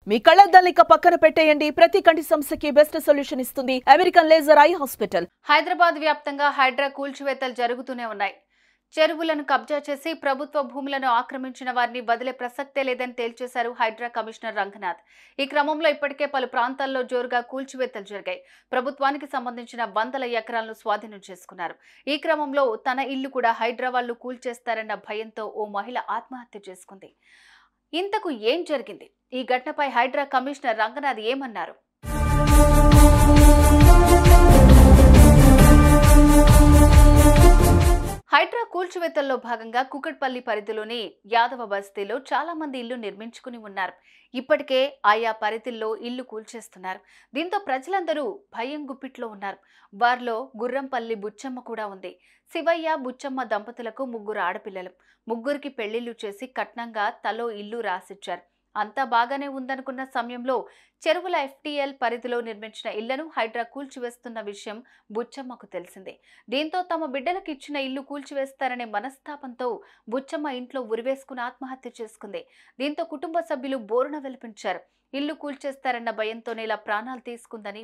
మీ కళ్ళద్దాలిక పక్కన పెట్టేయండి. ప్రతి కంటి సమస్యకి బెస్ట్ సొల్యూషన్ ఇస్తుంది American laser eye hospital. Hyderabad వ్యాప్తంగా హైడ్రా కూల్చివేతలు జరుగుతూనే ఉన్నాయి. చెరువులను కబ్జా చేసి ప్రభుత్వ భూములను ఆక్రమించిన వారిని వదిలే ప్రసక్తే లేదని తేల్చేశారు హైడ్రా కమిషనర్ రంగనాథ్. ఈ క్రమంలో ఇప్పటికే పలు ప్రాంతాల్లో జోరుగా కూల్చివేతలు జరిగాయి. ప్రభుత్వానికి సంబంధించిన వందల ఎకరాలను స్వాధీనం చేసుకున్నారు. ఈ క్రమంలో తన ఇల్లు కూడా హైడ్రా వాళ్ళు కూల్చేస్తారన్న భయంతో ఓ మహిళ ఆత్మహత్య చేసుకుంది. ఇంతకు ఏం జరిగింది? ఈ ఘటనపై హైడ్రా కమిషనర్ రంగనాథ్ ఏమన్నారు? హైడ్రా కూల్చివేతల్లో భాగంగా కుకట్పల్లి పరిధిలోని యాదవ బస్తీలో చాలా మంది ఇల్లు నిర్మించుకుని ఉన్నారు. ఇప్పటికే ఆయా పరిధిల్లో ఇల్లు కూల్చేస్తున్నారు. దీంతో ప్రజలందరూ భయం గుప్పిట్లో ఉన్నారు. వారిలో గుర్రంపల్లి బుచ్చమ్మ కూడా ఉంది. శివయ్య బుచ్చమ్మ దంపతులకు 3 ఆడపిల్లలు. 3కి పెళ్లిళ్లు చేసి కట్నంగా తలో ఇల్లు రాసిచ్చారు. అంతా బాగానే ఉందనుకున్న సమయంలో చెరువుల FTL పరిధిలో నిర్మించిన ఇళ్లను హైడ్రా కూల్చివేస్తున్న విషయం బుచ్చమ్మకు తెలిసిందే. దీంతో తమ బిడ్డలకు ఇచ్చిన ఇల్లు కూల్చివేస్తారనే మనస్తాపంతో బుచ్చమ్మ ఇంట్లో ఉరివేసుకుని ఆత్మహత్య చేసుకుంది. దీంతో కుటుంబ సభ్యులు బోరున వెలిపించారు. ఇల్లు కూల్చేస్తారన్న భయంతోనే ఇలా ప్రాణాలు తీసుకుందని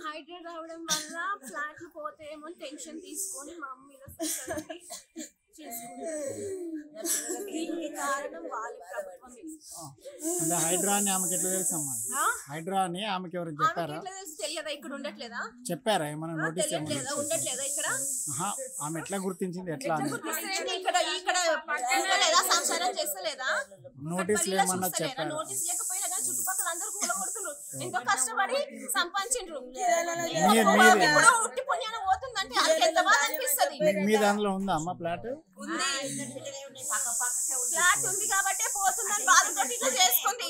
హైడ్రా రావడం వల్ల ఫ్లాట్లు పోతేమో టెన్షన్ తీసుకొని మా మీద దీనికి కారణం వాళ్ళ ప్రభుత్వం. హైడ్రా అని ఆమెకి ఎట్లా తెలుసమ్మా? హైడ్రా అని ఆమెకి ఎవరు చెప్పారా? తెలియదా? ఇక్కడ ఉండట్లేదా? చెప్పారా? ఏమైనా నోటీస్ ఉండట్లేదా? ఇక్కడ ఆమె ఎట్లా గుర్తించింది? ఎట్లా ఇక్కడ సంసారం చేస్తలేదా? నోటీసులు ఏమన్నా చెప్పారా? నోటీస్ లేకపోయినా కానీ చుట్టుపక్కల అందరూ కూలగొడుతున్నారు. ఎంతో కష్టపడి సంపాదించిండ్రు. ఉట్టి పుణ్యాన పోతుందంటే అది ఎంత బాధ అనిపిస్తుంది. మీ దానిలో ఉందా అమ్మ ఫ్లాట్? ఫ్లాట్ ఉంది కాబట్టి పోతుందని బాధతోటి ఇట్లా చేసుకుంది.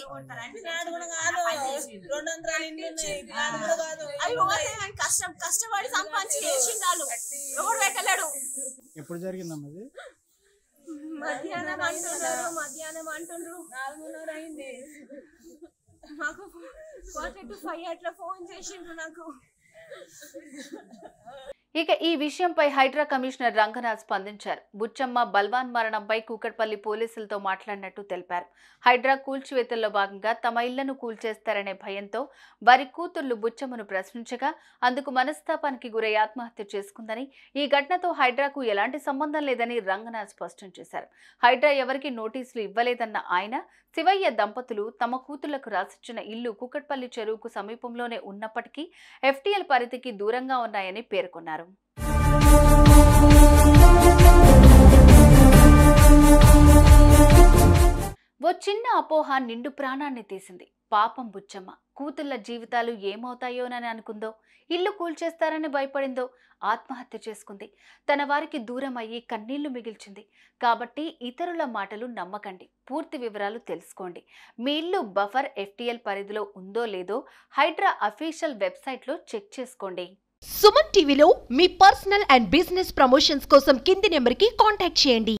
కష్టపడి సంపాదించి చేసిండాలు ఎవరు పెట్టలేడు. ఎప్పుడు జరిగిందమ్మా ఇది? మధ్యాహ్నం అంటుండ్రు 4:30 అయింది. మాకు 4:45 అట్లా ఫోన్ చేసిండ్రు నాకు. ఇక ఈ విషయంపై హైడ్రా కమిషనర్ రంగనాథ్ స్పందించారు. బుచ్చమ్మ బల్వాన్ మరణంపై కూకట్పల్లి పోలీసులతో మాట్లాడినట్టు తెలిపారు. హైడ్రా కూల్చివేతల్లో భాగంగా తమ ఇళ్లను కూల్చేస్తారనే భయంతో వారి కూతుళ్లు బుచ్చమ్మను ప్రశ్నించగా అందుకు మనస్తాపానికి గురై ఆత్మహత్య చేసుకుందని, ఈ ఘటనతో హైడ్రాకు ఎలాంటి సంబంధం లేదని రంగనాథ్ స్పష్టం చేశారు. హైడ్రా ఎవరికి నోటీసులు ఇవ్వలేదన్న ఆయన, శివయ్య దంపతులు తమ కూతుళ్లకు రాసిచ్చిన ఇల్లు కూకట్పల్లి చెరువుకు సమీపంలోనే ఉన్నప్పటికీ FTL పరిధికి దూరంగా ఉన్నాయని పేర్కొన్నారు. ఓ చిన్న అపోహ నిండు ప్రాణాన్ని తీసింది. పాపం బుచ్చమ్మ కూతుళ్ల జీవితాలు ఏమవుతాయోనని అనుకుందో, ఇల్లు కూల్చేస్తారని భయపడిందో ఆత్మహత్య చేసుకుంది. తన వారికి దూరం అయ్యి కన్నీళ్లు మిగిల్చింది. కాబట్టి ఇతరుల మాటలు నమ్మకండి. పూర్తి వివరాలు తెలుసుకోండి. మీ ఇల్లు బఫర్ FTL పరిధిలో ఉందో లేదో హైడ్రా అఫీషియల్ వెబ్సైట్లో చెక్ చేసుకోండి. సుమన్ టీవీలో మీ పర్సనల్ అండ్ బిజినెస్ ప్రమోషన్స్ కోసం కింది నెంబర్కి కాంటాక్ట్ చేయండి.